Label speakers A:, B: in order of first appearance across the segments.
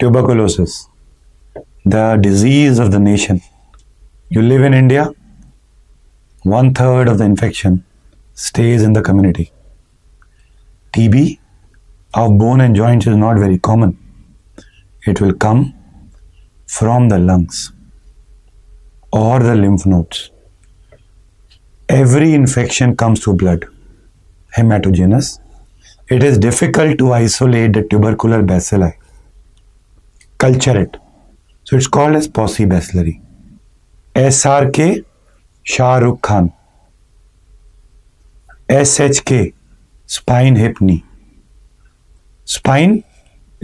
A: Tuberculosis, the disease of the nation. You live in India, 1/3 of the infection stays in the community. TB of bone and joints is not very common. It will come from the lungs or the lymph nodes. Every infection comes through blood, hematogenous. It is difficult to isolate the tubercular bacilli, culture it. So it's called as Posse bacillary. SRK, Shah Rukh Khan. SHK, spine, hip, knee. Spine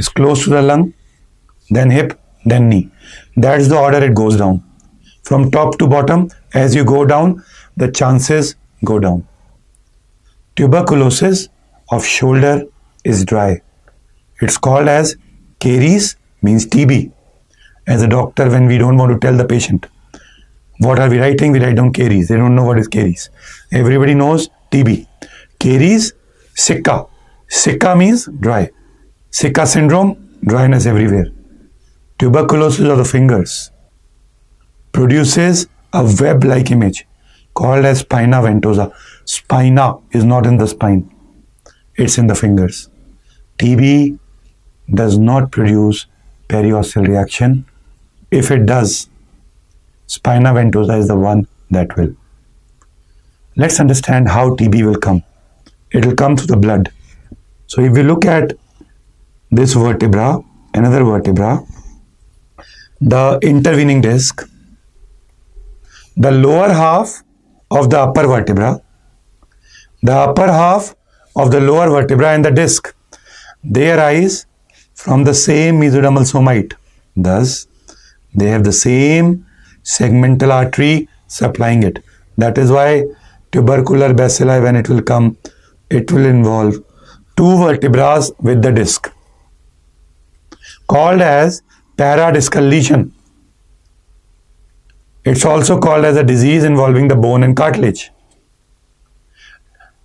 A: is close to the lung, then hip, then knee. That's the order it goes down. From top to bottom, as you go down, the chances go down. Tuberculosis of shoulder is dry. It's called as caries, means TB. As a doctor, when we don't want to tell the patient, what are we writing? We write down caries. They don't know what is caries. Everybody knows TB. Caries, Sicca. Sicca means dry. Sicca syndrome, dryness everywhere. Tuberculosis of the fingers produces a web-like image called as spina ventosa. Spina is not in the spine. It's in the fingers. TB does not produce periosteal reaction. If it does, spina ventosa is the one that will. Let's understand how TB will come. It will come through the blood. So if we look at this vertebra, another vertebra, the intervening disc, the lower half of the upper vertebra, the upper half of the lower vertebra and the disc, they arise from the same mesodermal somite. Thus, they have the same segmental artery supplying it. That is why tubercular bacilli, when it will come, it will involve two vertebrae with the disc, called as paradiscal lesion. It's also called as a disease involving the bone and cartilage.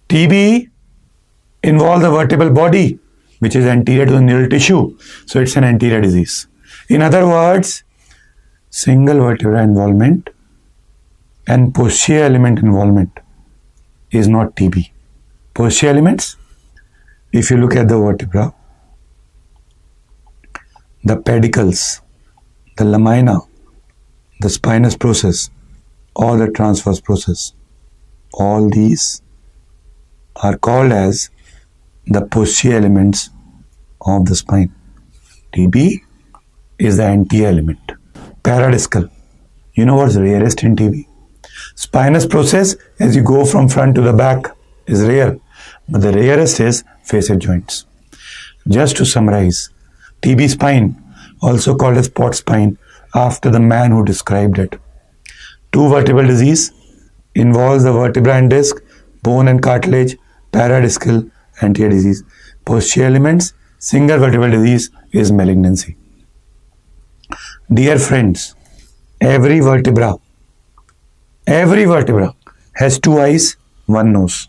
A: TB involves the vertebral body, which is anterior to the neural tissue. So it's an anterior disease. In other words, single vertebra involvement and posterior element involvement is not TB. Posterior elements, if you look at the vertebra, the pedicles, the lamina, the spinous process, or the transverse process, all these are called as the posterior elements of the spine. TB is the anterior element. Paradiscal. You know what's rarest in TB? Spinous process, as you go from front to the back, is rare. But the rarest is facet joints. Just to summarize, TB spine, also called as pot spine, after the man who described it. Two vertebral disease involves the vertebra and disc, bone and cartilage, paradiscal, anterior disease. Posterior elements, single vertebral disease is malignancy. Dear friends, every vertebra has two eyes, one nose.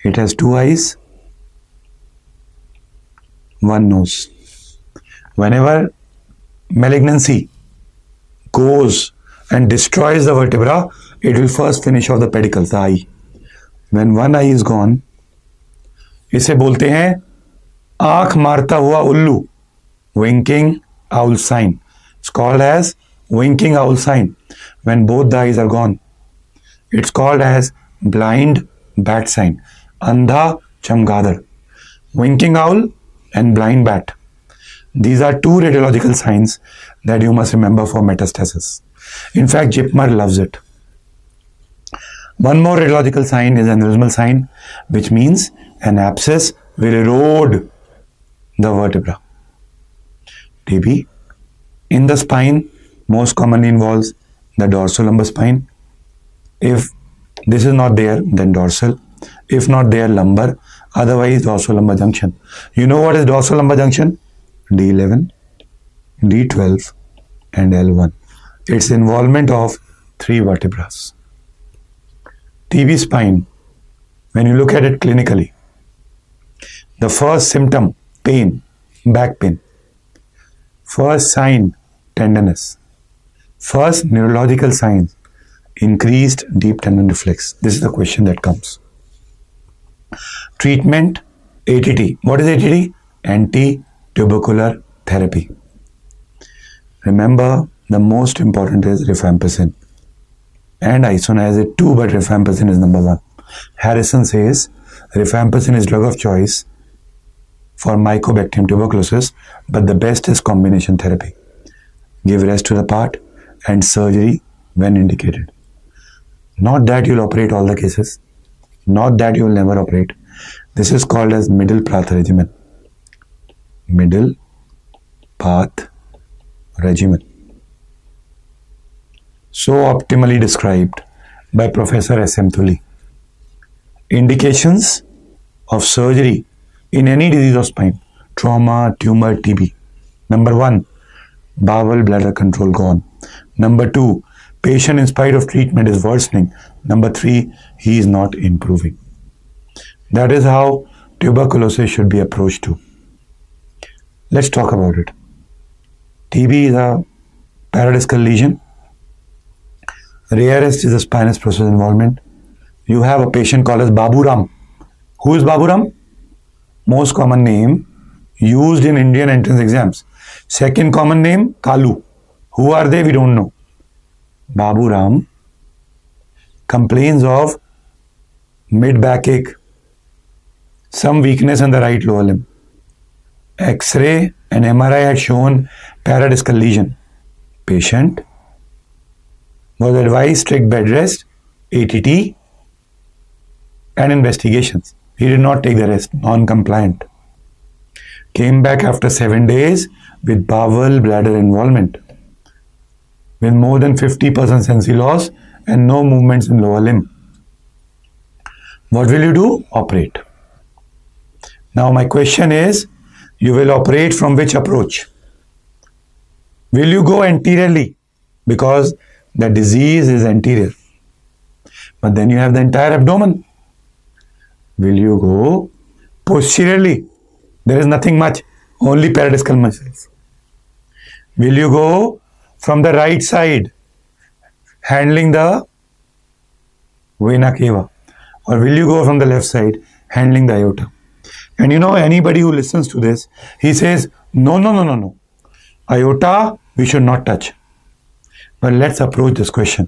A: It has two eyes, one nose. Whenever malignancy goes and destroys the vertebra, it will first finish off the pedicles, the eye. When one eye is gone, इसे बोलते हैं आंख मारता हुआ उल्लू, winking owl sign. It's called as winking owl sign. When both the eyes are gone, it's called as blind bat sign. Andha chamgadar. Winking owl and blind bat. These are two radiological signs that you must remember for metastasis. In fact, Jipmer loves it. One more radiological sign is aneurysmal sign, which means an abscess will erode the vertebra. TB in the spine most commonly involves the dorsolumbar spine. If this is not there, then dorsal. If not there, lumbar. Otherwise, dorsolumbar junction. You know what is dorsolumbar junction? D11, D12 and L1. It's involvement of three vertebrae. TB spine, when you look at it clinically, the first symptom, pain, back pain. First sign, tenderness. First neurological signs, increased deep tendon reflex. This is the question that comes. Treatment, ATT. What is ATT? Anti-tubercular therapy. Remember, the most important is rifampicin. And isoniazid too, but rifampicin is number one. Harrison says rifampicin is drug of choice for Mycobacterium tuberculosis, but the best is combination therapy. Give rest to the part and surgery when indicated. Not that you'll operate all the cases. Not that you'll never operate. This is called as middle path regimen. Middle path regimen. So optimally described by Professor S.M. Thuli. Indications of surgery in any disease of spine, trauma, tumor, TB. Number 1, bowel bladder control gone. Number 2, patient in spite of treatment is worsening. Number 3, he is not improving. That is how tuberculosis should be approached to. Let's talk about it. TB is a paradiscal lesion. Rarest is a spinous process involvement. You have a patient called as Babu Ram. Who is Babu Ram? Most common name used in Indian entrance exams. Second common name, Kalu. Who are they? We don't know. Babu Ram complains of mid backache, some weakness in the right lower limb. X-ray and MRI had shown paradiscal lesion. Patient was advised strict bed rest, ATT, and investigations. He did not take the rest, non-compliant. Came back after 7 days with bowel bladder involvement, with more than 50% sensory loss and no movements in lower limb. What will you do? Operate. Now my question is, you will operate from which approach? Will you go anteriorly? Because the disease is anterior. But then you have the entire abdomen. Will you go posteriorly? There is nothing much, only paradiscal muscles. Will you go from the right side, handling the vena cava? Or will you go from the left side, handling the aorta? And you know, anybody who listens to this, he says, no. Aorta, we should not touch. But let's approach this question.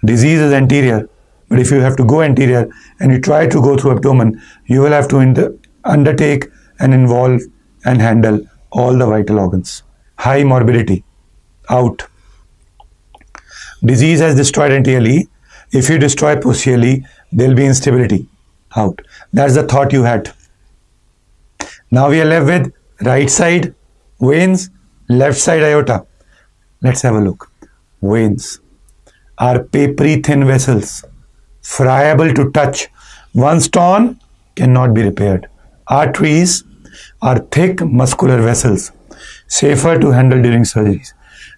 A: Disease is anterior, but if you have to go anterior and you try to go through abdomen, you will have to undertake and involve and handle all the vital organs. High morbidity, out. Disease has destroyed anteriorly. If you destroy posteriorly, there will be instability, out. That's the thought you had. Now we are left with right side veins, left side aorta. Let's have a look. Veins are papery thin vessels, friable to touch. Once torn, cannot be repaired. Arteries are thick muscular vessels, safer to handle during surgeries.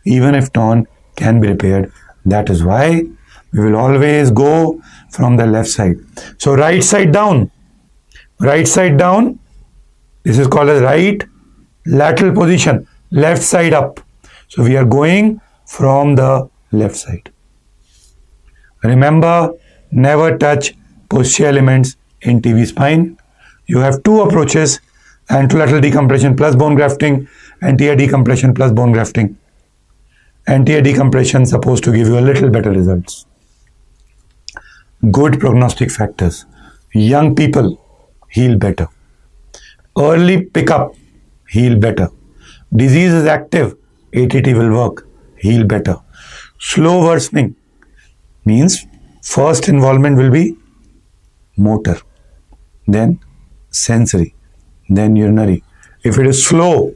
A: Even if torn, can be repaired. That is why we will always go from the left side. So right side down. Right side down. This is called as right lateral position. Left side up. So we are going from the left side. Remember, never touch posterior elements in TB spine. You have two approaches: anterolateral decompression plus bone grafting, anterior decompression plus bone grafting. Anterior decompression is supposed to give you a little better results. Good prognostic factors. Young people heal better. Early pickup, heal better. Disease is active, ATT will work, heal better. Slow worsening means first involvement will be motor, then sensory, then urinary. If it is slow,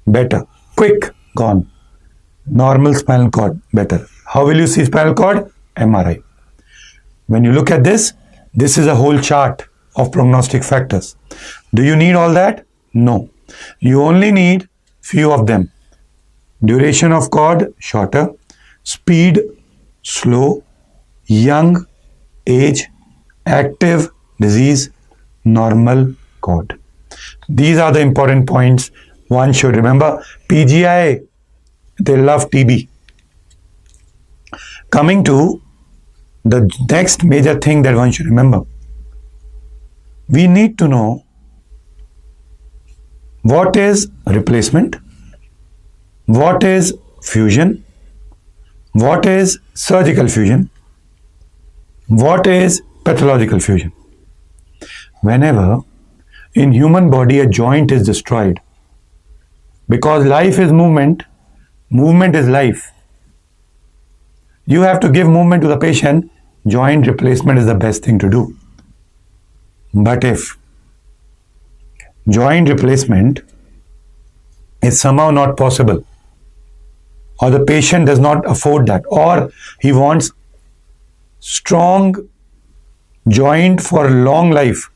A: better. Quick, gone. Normal spinal cord, better. How will you see spinal cord? MRI. When you look at this, this is a whole chart of prognostic factors. Do you need all that? No. You only need few of them. Duration of cord, shorter. Speed, slow. Young, age, active, disease, normal cord. These are the important points One should remember PGI, they love TB. Coming to the next major thing that one should remember, we need to know what is replacement, what is fusion, what is surgical fusion, what is pathological fusion. Whenever in human body a joint is destroyed, because life is movement, movement is life. You have to give movement to the patient. Joint replacement is the best thing to do. But if joint replacement is somehow not possible, or the patient does not afford that, or he wants strong joint for long life,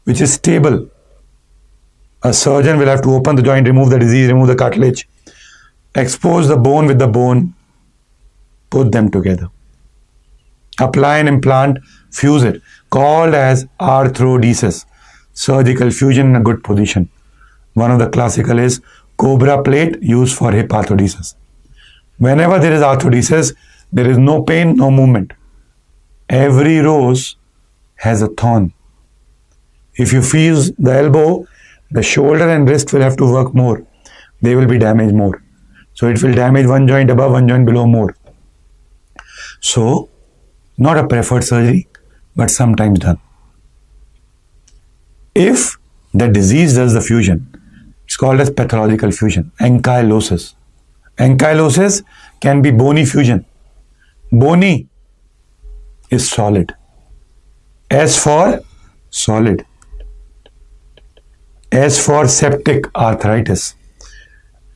A: which is stable, a surgeon will have to open the joint, remove the disease, remove the cartilage, expose the bone with the bone, put them together, apply an implant, fuse it, called as arthrodesis, surgical fusion in a good position. One of the classical is cobra plate used for hip arthrodesis. Whenever there is arthrodesis, there is no pain, no movement. Every rose has a thorn. If you fuse the elbow, the shoulder and wrist will have to work more. They will be damaged more. So it will damage one joint above, one joint below more. So, not a preferred surgery, but sometimes done. If the disease does the fusion, it's called as pathological fusion, ankylosis. Ankylosis can be bony fusion. Bony is solid. S for solid. S for septic arthritis.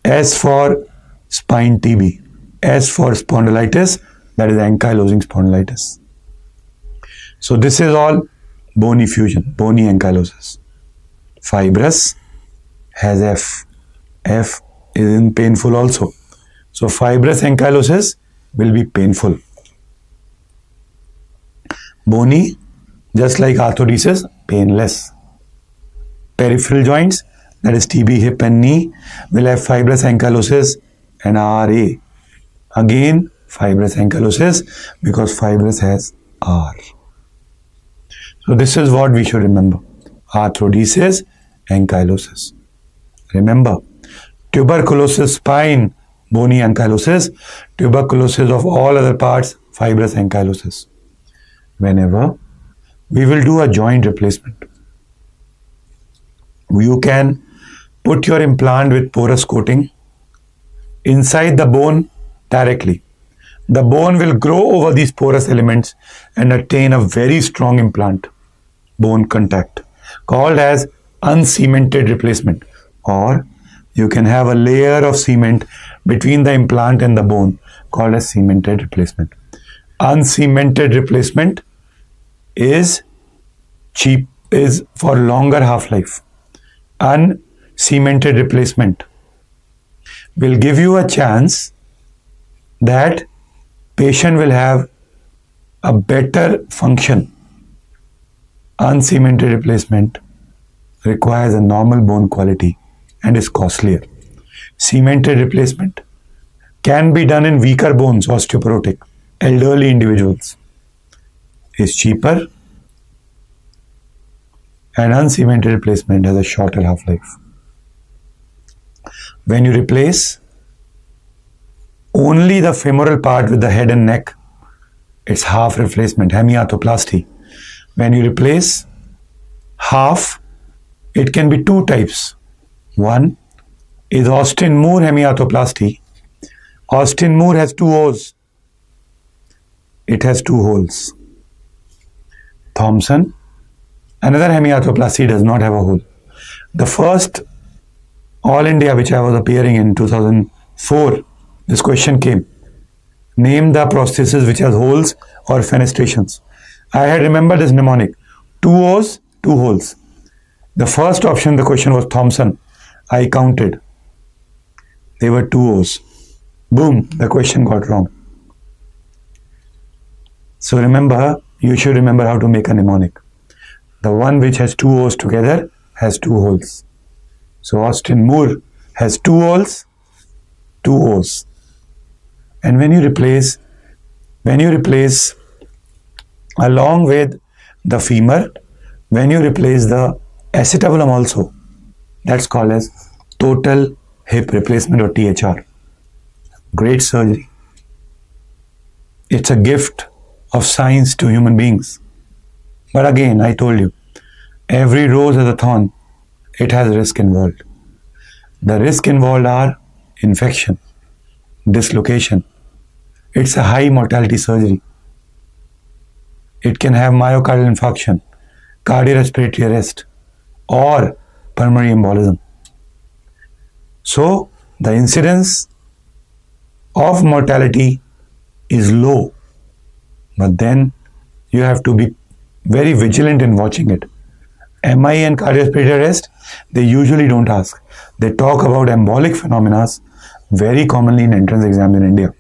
A: S for spine TB. S for spondylitis, that is ankylosing spondylitis. So this is all bony fusion, bony ankylosis. Fibrous has F. F is in painful also. So fibrous ankylosis will be painful. Bony, just like arthrodesis, painless. Peripheral joints, that is TB, hip and knee, will have fibrous ankylosis and RA. Again, fibrous ankylosis because fibrous has R. So this is what we should remember. Arthrodesis, ankylosis. Remember, tuberculosis spine, bony ankylosis, tuberculosis of all other parts, fibrous ankylosis. Whenever we will do a joint replacement, you can put your implant with porous coating inside the bone directly. The bone will grow over these porous elements and attain a very strong implant, bone contact, called as uncemented replacement. Or you can have a layer of cement between the implant and the bone, called as cemented replacement. Uncemented replacement is cheap, is for longer half-life. Uncemented replacement will give you a chance that patient will have a better function. Uncemented replacement requires a normal bone quality and is costlier. Cemented replacement can be done in weaker bones, osteoporotic, elderly individuals, is cheaper, and uncemented replacement has a shorter half-life. When you replace only the femoral part with the head and neck, it's half replacement, hemiarthroplasty. When you replace half, it can be two types. One is Austin Moore hemiarthroplasty. Austin Moore has two O's. It has two holes. Thompson, another hemiarthroplasty, does not have a hole. The first All India which I was appearing in 2004, this question came. Name the prosthesis which has holes or fenestrations. I had remembered this mnemonic. Two O's, two holes. The first option, the question was Thompson. I counted. There were two O's. Boom, the question got wrong. So remember, you should remember how to make a mnemonic. The one which has two O's together has two holes. So Austin Moore has two O's, two O's. And when you replace along with the femur, when you replace the acetabulum also, that's called as total hip replacement or THR. Great surgery. It's a gift of science to human beings. But again, I told you, every rose has a thorn. It has risk involved. The risk involved are infection, dislocation. It's a high mortality surgery. It can have myocardial infarction, cardiorespiratory arrest, or pulmonary embolism. So, the incidence of mortality is low, but then you have to be very vigilant in watching it. MI and cardiorespiratory arrest, they usually don't ask. They talk about embolic phenomena very commonly in entrance exams in India.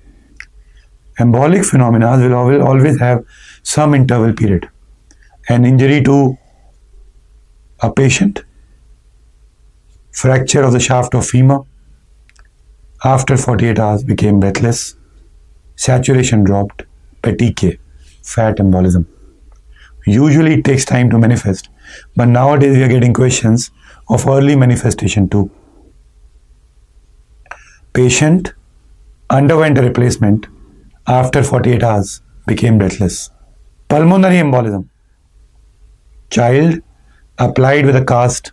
A: Embolic phenomena will always have some interval period. An injury to a patient, fracture of the shaft of femur, after 48 hours became breathless, saturation dropped, petechiae, fat embolism. Usually it takes time to manifest, but nowadays we are getting questions of early manifestation too. Patient underwent a replacement, after 48 hours became breathless. Pulmonary embolism. Child applied with a cast.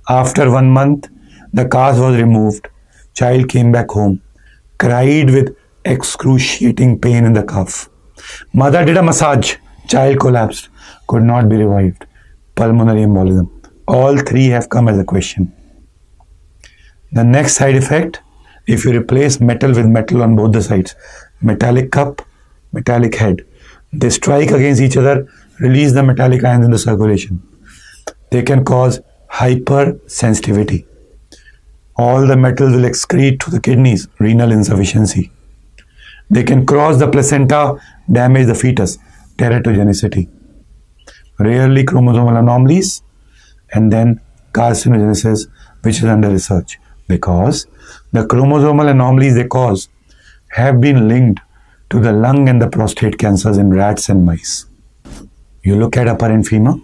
A: After 1 month, the cast was removed. Child came back home, cried with excruciating pain in the cuff. Mother did a massage. Child collapsed, could not be revived. Pulmonary embolism. All three have come as a question. The next side effect, if you replace metal with metal on both the sides, metallic cup, metallic head, they strike against each other, release the metallic ions in the circulation. They can cause hypersensitivity. All the metals will excrete to the kidneys, renal insufficiency. They can cross the placenta, damage the fetus, teratogenicity. Rarely chromosomal anomalies, and then carcinogenesis, which is under research, because the chromosomal anomalies they cause have been linked to the lung and the prostate cancers in rats and mice. You look at upper and femur,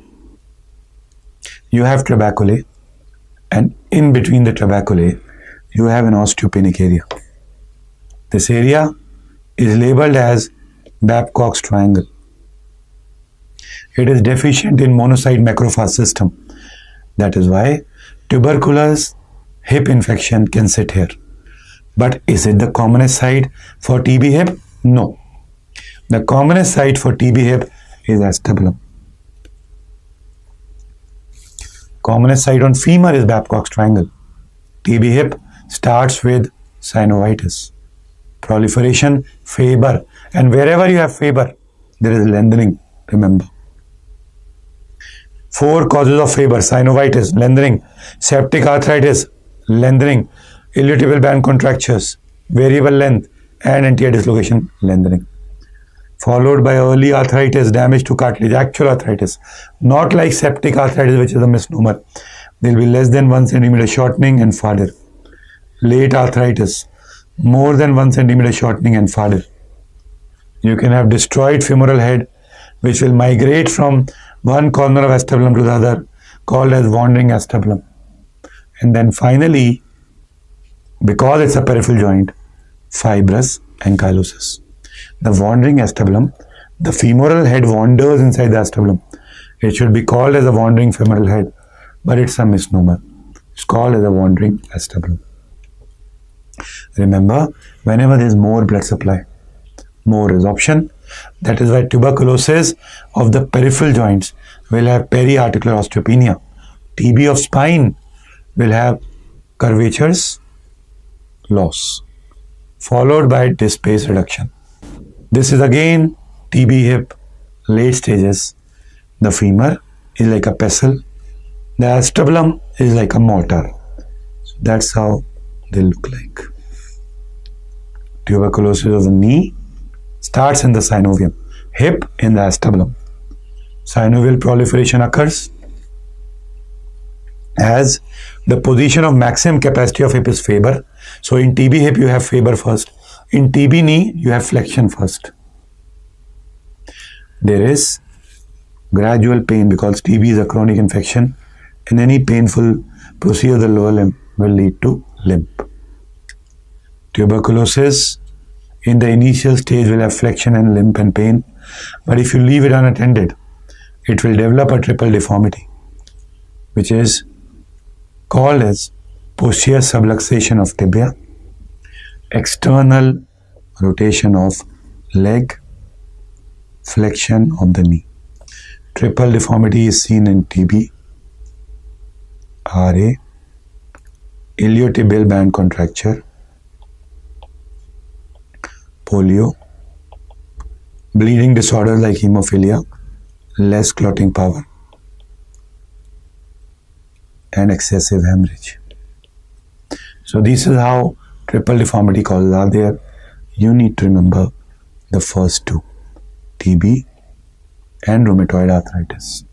A: you have trabeculae, and in between the trabeculae, you have an osteopenic area. This area is labeled as Babcock's triangle. It is deficient in monocyte macrophage system. That is why tuberculosis hip infection can sit here. But is it the commonest site for TB hip? No. The commonest site for TB hip is acetabulum. Commonest site on femur is Babcock's triangle. TB hip starts with synovitis, proliferation, Faber, and wherever you have Faber, there is lengthening, remember. 4 causes of Faber: synovitis, lengthening; septic arthritis, lengthening; iliotibial band contractures, variable length, and anterior dislocation, lengthening. Followed by early arthritis, damage to cartilage, actual arthritis, not like septic arthritis, which is a misnomer. There will be less than 1 centimeter shortening and farther. Late arthritis, more than 1 centimeter shortening and farther. You can have destroyed femoral head, which will migrate from one corner of acetabulum to the other, called as wandering acetabulum. And then finally, because it's a peripheral joint, fibrous ankylosis. The wandering acetabulum, the femoral head wanders inside the acetabulum. It should be called as a wandering femoral head, but it's a misnomer. It's called as a wandering acetabulum. Remember, whenever there is more blood supply, more resorption. That is why tuberculosis of the peripheral joints will have periarticular osteopenia. TB of spine will have curvatures, loss, followed by disc space reduction. This is again TB hip, late stages. The femur is like a pestle. The acetabulum is like a mortar. So that's how they look like. Tuberculosis of the knee starts in the synovium, hip in the acetabulum. Synovial proliferation occurs. as the position of maximum capacity of hip is Faber. So in TB hip you have Faber first. In TB knee you have flexion first. There is gradual pain because TB is a chronic infection, and any painful procedure of the lower limb will lead to limp. Tuberculosis in the initial stage will have flexion and limp and pain, but if you leave it unattended, it will develop a triple deformity, which is called as posterior subluxation of tibia, external rotation of leg, flexion of the knee. Triple deformity is seen in TB, RA, iliotibial band contracture, polio, bleeding disorders like hemophilia, less clotting power, and excessive hemorrhage. So this is how triple deformity causes are there. You need to remember the first two, TB and rheumatoid arthritis.